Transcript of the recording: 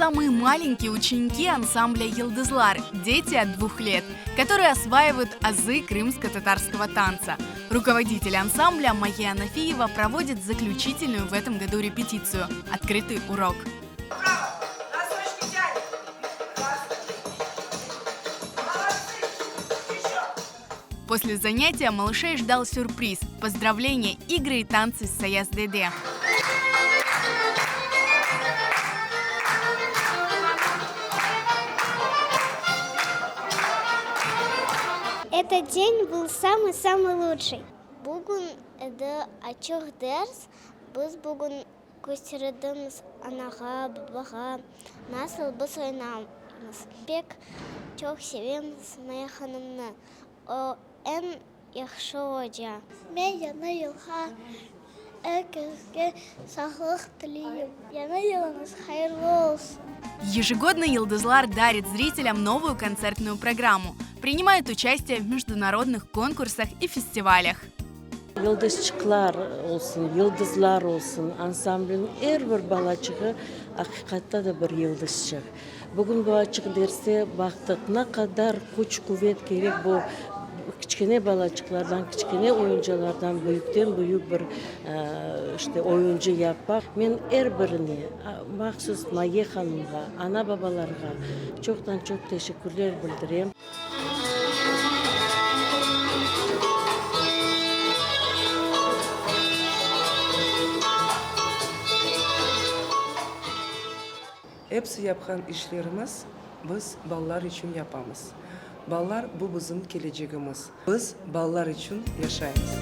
самые маленькие ученики ансамбля «Йылдызлар», дети от 2 лет, которые осваивают азы крымско-татарского танца. Руководитель ансамбля Майя Анафиева проводит заключительную в этом году репетицию – открытый урок. После занятия малышей ждал сюрприз – поздравления, игры и танцы с Саяз-Деде. Этот день был самый-самый лучший. Бүгін ачық дәрс, біз бүгін көстердіміз анаға, бабаға, насыл біз ойнамыз. Бек çok sevеміз Майя ханымны. О en yaxşı hoca. Мен яна жылға herkese sağlık dilеймін. Яна жылыңыз хайырлы olsun. Ежегодно «Йылдызлар» дарит зрителям новую концертную программу, принимает участие в международных конкурсах и фестивалях. Yıldızçıklar olsun, yıldızlar olsun, ansamblinin her bir balacığı hakikatte de bir yıldızçık. Bugün bu açık derse baktık ne kadar güç kuvvet gerek bu kiçkine balacıklardan, kiçkine oyunculardan büyükten büyük bir işte oyuncu yapmak. Ben her birini mahsus Mayya Hanım'a, ana babalarga çoktan çok teşekkürler bildireyim. Hepsi yapılan işlerimiz biz ballar için yapamız. Ballar bu bizim geleceğimiz. Biz ballar için yaşayız.